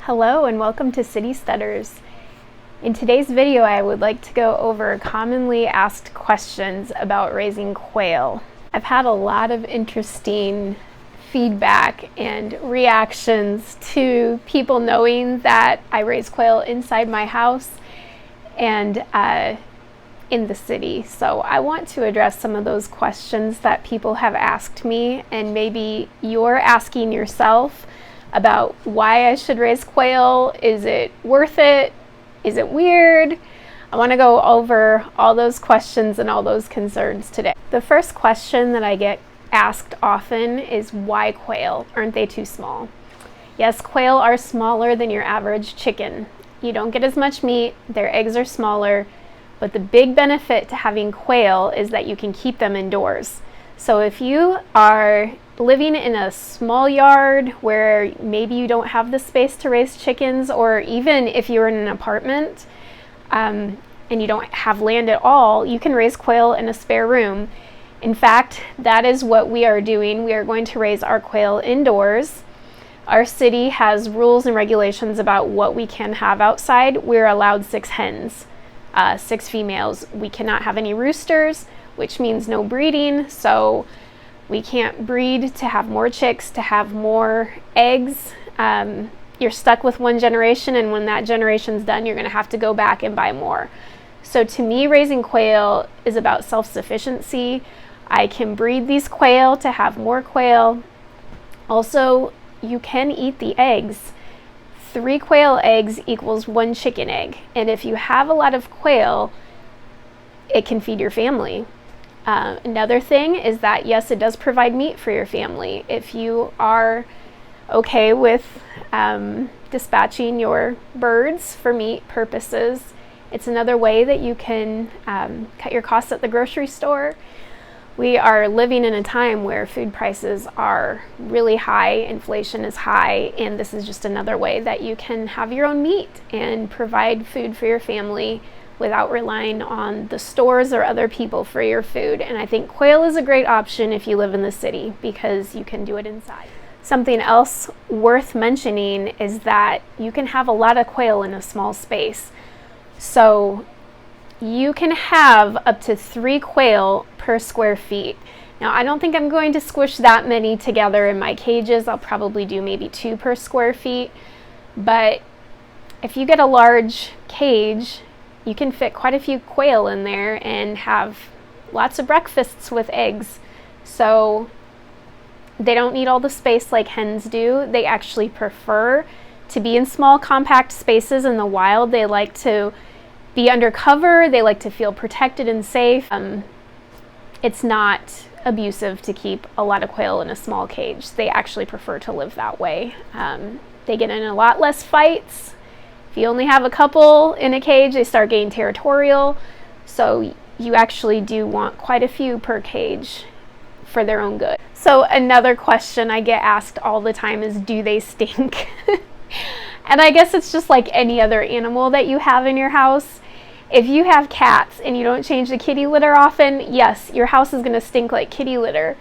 Hello and welcome to City Stutters. In today's video, I would like to go over commonly asked questions about raising quail. I've had a lot of interesting feedback and reactions to people knowing that I raise quail inside my house and in the city. So I want to address some of those questions that people have asked me, and maybe you're asking yourself about why I should raise quail. Is it worth it? Is it weird? I want to go over all those questions and all those concerns today. The first question that I get asked often is, why quail? Aren't they too small? Yes, quail are smaller than your average chicken. You don't get as much meat, their eggs are smaller, but the big benefit to having quail is that you can keep them indoors. So if you are living in a small yard where maybe you don't have the space to raise chickens, or even if you're in an apartment and you don't have land at all, you can raise quail in a spare room. In fact, that is what we are doing. We are going to raise our quail indoors. Our city has rules and regulations about what we can have outside. We're allowed 6 hens, 6 females. We cannot have any roosters, which means no breeding. So we can't breed to have more chicks, to have more eggs. You're stuck with one generation, and when that generation's done, you're gonna have to go back and buy more. So to me, raising quail is about self-sufficiency. I can breed these quail to have more quail. Also, you can eat the eggs. 3 quail eggs equals 1 chicken egg. And if you have a lot of quail, it can feed your family. Another thing is that, yes, it does provide meat for your family. If you are okay with dispatching your birds for meat purposes, it's another way that you can cut your costs at the grocery store. We are living in a time where food prices are really high, inflation is high, and this is just another way that you can have your own meat and provide food for your family without relying on the stores or other people for your food. And I think quail is a great option if you live in the city because you can do it inside. Something else worth mentioning is that you can have a lot of quail in a small space. So you can have up to 3 quail per square feet. Now, I don't think I'm going to squish that many together in my cages. I'll probably do maybe 2 per square feet. But if you get a large cage, you can fit quite a few quail in there and have lots of breakfasts with eggs. So they don't need all the space like hens do. They actually prefer to be in small, compact spaces in the wild. They like to be undercover. They like to feel protected and safe. It's not abusive to keep a lot of quail in a small cage. They actually prefer to live that way. They get in a lot less fights. If you only have a couple in a cage, they start getting territorial. So you actually do want quite a few per cage for their own good. So another question I get asked all the time is, do they stink? And I guess it's just like any other animal that you have in your house. If you have cats and you don't change the kitty litter often, yes, your house is gonna stink like kitty litter.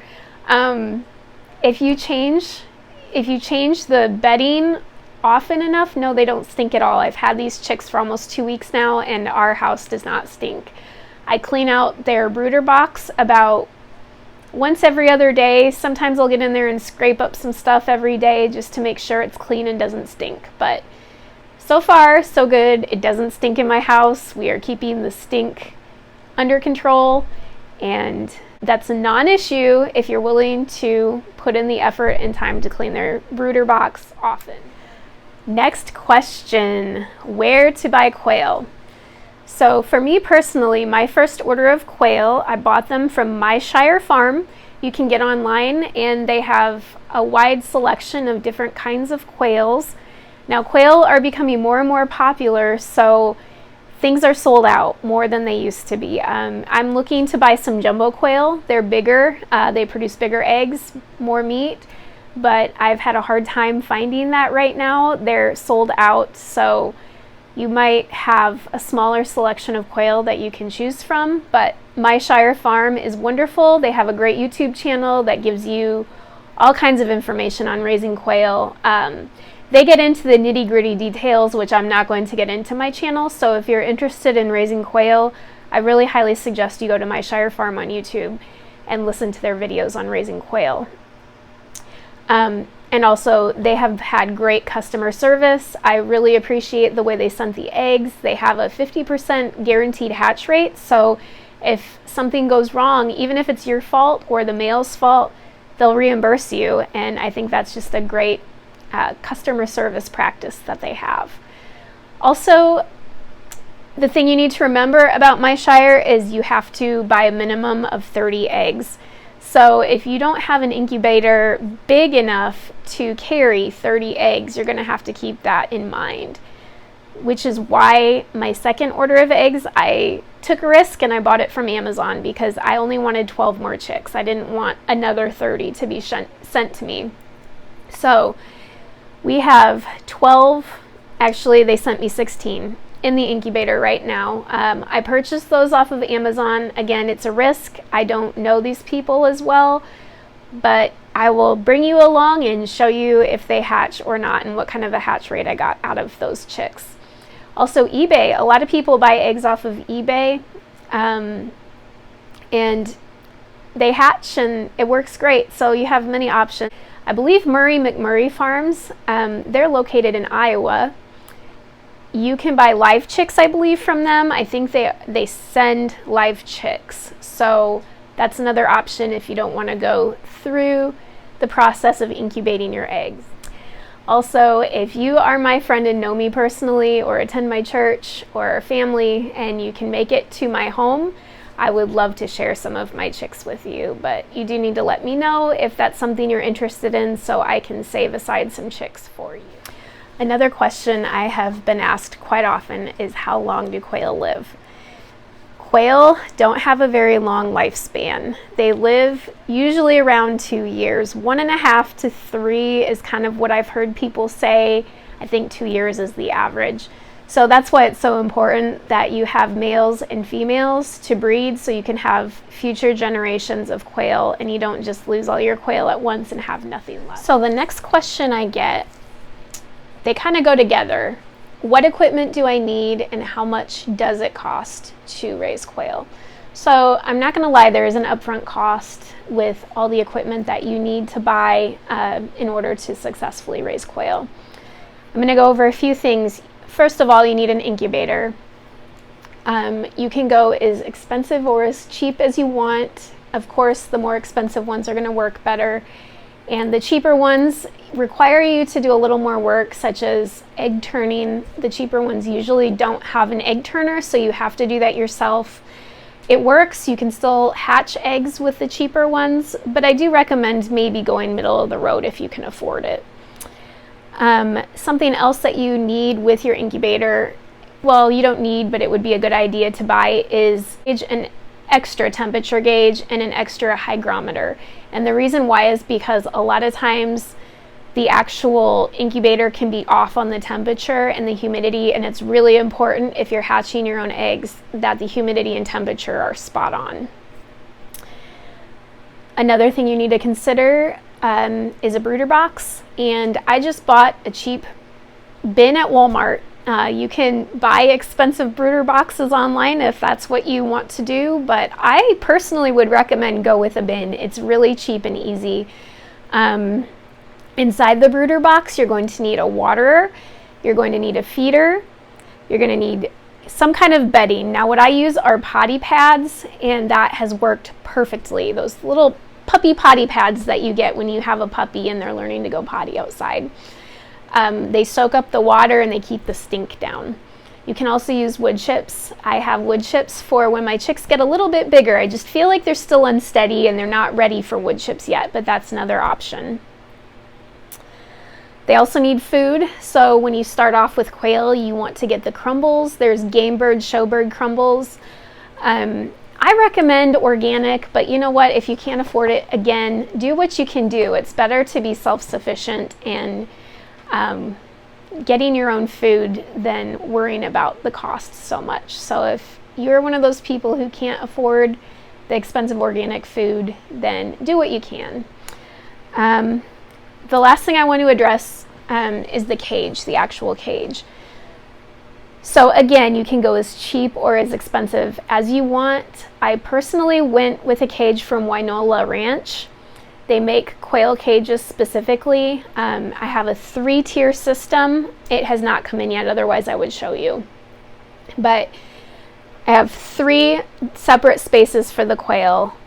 If you change the bedding often enough, no, they don't stink at all. I've had these chicks for almost 2 weeks now, and our house does not stink. I clean out their brooder box about once every other day. Sometimes I'll get in there and scrape up some stuff every day just to make sure it's clean and doesn't stink. But so far, so good. It doesn't stink in my house. We are keeping the stink under control, and that's a non-issue if you're willing to put in the effort and time to clean their brooder box often. Next question, where to buy quail? So for me personally, my first order of quail, I bought them from My Shire Farm. You can get online, and they have a wide selection of different kinds of quails. Now, quail are becoming more and more popular, so things are sold out more than they used to be. I'm looking to buy some jumbo quail. They're bigger, they produce bigger eggs, more meat, but I've had a hard time finding that right now. They're sold out, so you might have a smaller selection of quail that you can choose from, but My Shire Farm is wonderful. They have a great YouTube channel that gives you all kinds of information on raising quail. They get into the nitty-gritty details, which I'm not going to get into my channel. So if you're interested in raising quail, I really highly suggest you go to my Shire Farm on YouTube and listen to their videos on raising quail. And also, they have had great customer service. I really appreciate the way they sent the eggs. They have a 50% guaranteed hatch rate. So if something goes wrong, even if it's your fault or the male's fault, they'll reimburse you. And I think that's just a great customer service practice that they have. Also, the thing you need to remember about my Shire is you have to buy a minimum of 30 eggs. So if you don't have an incubator big enough to carry 30 eggs, you're going to have to keep that in mind, which is why my second order of eggs, I took a risk and I bought it from Amazon because I only wanted 12 more chicks. I didn't want another 30 to be sent to me. So we have 12, actually they sent me 16 in the incubator right now. I purchased those off of Amazon. Again, it's a risk. I don't know these people as well, but I will bring you along and show you if they hatch or not and what kind of a hatch rate I got out of those chicks. Also, eBay. A lot of people buy eggs off of eBay, and they hatch and it works great. So you have many options. I believe Murray McMurray Farms, they're located in Iowa. You can buy live chicks, I believe, from them. I think they send live chicks. So that's another option if you don't want to go through the process of incubating your eggs. Also, if you are my friend and know me personally or attend my church or family and you can make it to my home, I would love to share some of my chicks with you. But you do need to let me know if that's something you're interested in so I can save aside some chicks for you. Another question I have been asked quite often is how long do quail live? Quail don't have a very long lifespan. They live usually around 2 years. 1.5 to 3 is kind of what I've heard people say. I think 2 years is the average. So that's why it's so important that you have males and females to breed so you can have future generations of quail and you don't just lose all your quail at once and have nothing left. So the next question I get, they kind of go together. What equipment do I need and how much does it cost to raise quail? So I'm not going to lie, there is an upfront cost with all the equipment that you need to buy in order to successfully raise quail. I'm going to go over a few things. First of all, you need an incubator. You can go as expensive or as cheap as you want. Of course, the more expensive ones are going to work better. And the cheaper ones require you to do a little more work, such as egg turning. The cheaper ones usually don't have an egg turner, so you have to do that yourself. It works. You can still hatch eggs with the cheaper ones, but I do recommend maybe going middle of the road if you can afford it. Something else that you need with your incubator, well, you don't need, but it would be a good idea to buy, is an extra temperature gauge and an extra hygrometer. And the reason why is because a lot of times the actual incubator can be off on the temperature and the humidity, and it's really important if you're hatching your own eggs that the humidity and temperature are spot on. Another thing you need to consider is a brooder box, and I just bought a cheap bin at Walmart. You can buy expensive brooder boxes online if that's what you want to do, but I personally would recommend go with a bin. It's really cheap and easy. Inside the brooder box, you're going to need a waterer, you're going to need a feeder, you're going to need some kind of bedding. Now what I use are potty pads, and that has worked perfectly. Those little puppy potty pads that you get when you have a puppy and they're learning to go potty outside. They soak up the water and they keep the stink down. You can also use wood chips. I have wood chips for when my chicks get a little bit bigger. I just feel like they're still unsteady and they're not ready for wood chips yet, but that's another option. They also need food. So when you start off with quail, you want to get the crumbles. There's game bird, showbird crumbles. I recommend organic, but you know what? If you can't afford it, again, do what you can do. It's better to be self-sufficient and getting your own food than worrying about the cost so much. So if you're one of those people who can't afford the expensive organic food, then do what you can. The last thing I want to address is the cage, the actual cage. So again, you can go as cheap or as expensive as you want. I personally went with a cage from Wynola Ranch. They make quail cages specifically. I have a 3-tier system. It has not come in yet, otherwise I would show you. But I have 3 separate spaces for the quail.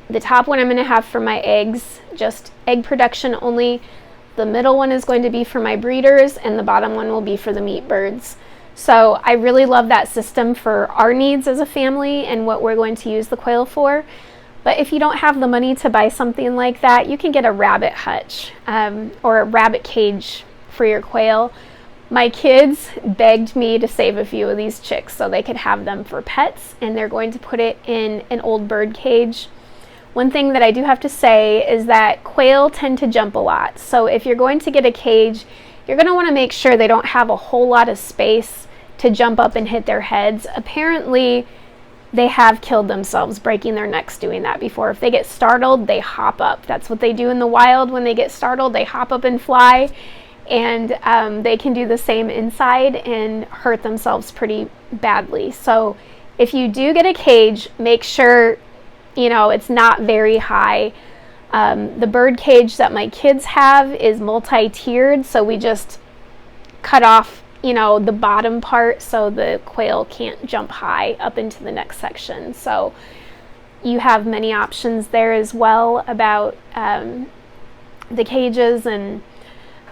The top one I'm going to have for my eggs, just egg production only. The middle one is going to be for my breeders, and the bottom one will be for the meat birds. So I really love that system for our needs as a family and what we're going to use the quail for. But if you don't have the money to buy something like that, you can get a rabbit hutch or a rabbit cage for your quail. My kids begged me to save a few of these chicks so they could have them for pets, and they're going to put it in an old bird cage. One thing that I do have to say is that quail tend to jump a lot. So if you're going to get a cage, you're going to want to make sure they don't have a whole lot of space to jump up and hit their heads. Apparently, they have killed themselves breaking their necks doing that before. If they get startled, they hop up. That's what they do in the wild. When they get startled, they hop up and fly, and they can do the same inside and hurt themselves pretty badly. So if you do get a cage, make sure it's not very high. The bird cage that my kids have is multi-tiered, so we just cut off the bottom part so the quail can't jump high up into the next section. So you have many options there as well about the cages, and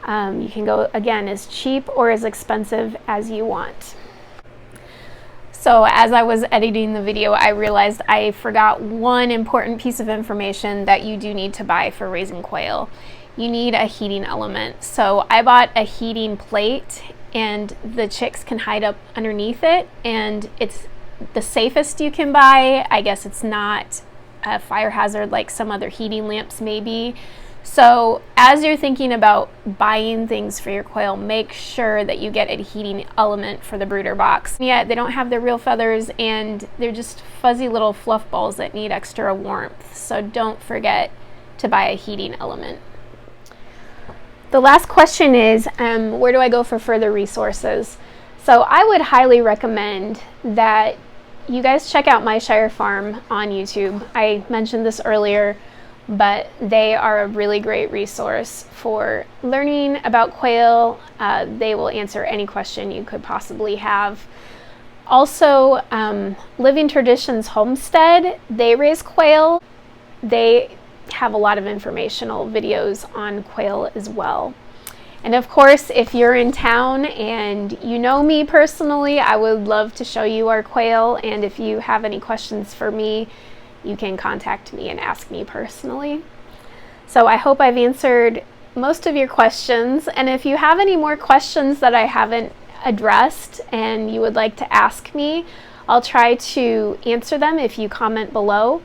you can go again as cheap or as expensive as you want. So as I was editing the video, I realized I forgot one important piece of information that you do need to buy for raising quail. You need a heating element. So I bought a heating plate, and the chicks can hide up underneath it, and it's the safest you can buy. I guess it's not a fire hazard like some other heating lamps may be. So as you're thinking about buying things for your quail, make sure that you get a heating element for the brooder box. Yeah, they don't have their real feathers, and they're just fuzzy little fluff balls that need extra warmth. So don't forget to buy a heating element. The last question is, where do I go for further resources? So I would highly recommend that you guys check out My Shire Farm on YouTube. I mentioned this earlier, but they are a really great resource for learning about quail. They will answer any question you could possibly have. Also, Living Traditions Homestead, they raise quail. They have a lot of informational videos on quail as well. And of course, if you're in town and you know me personally, I would love to show you our quail. And if you have any questions for me, you can contact me and ask me personally. So I hope I've answered most of your questions. And if you have any more questions that I haven't addressed and you would like to ask me, I'll try to answer them if you comment below.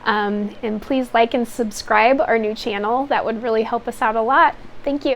And please like and subscribe our new channel. That would really help us out a lot. Thank you.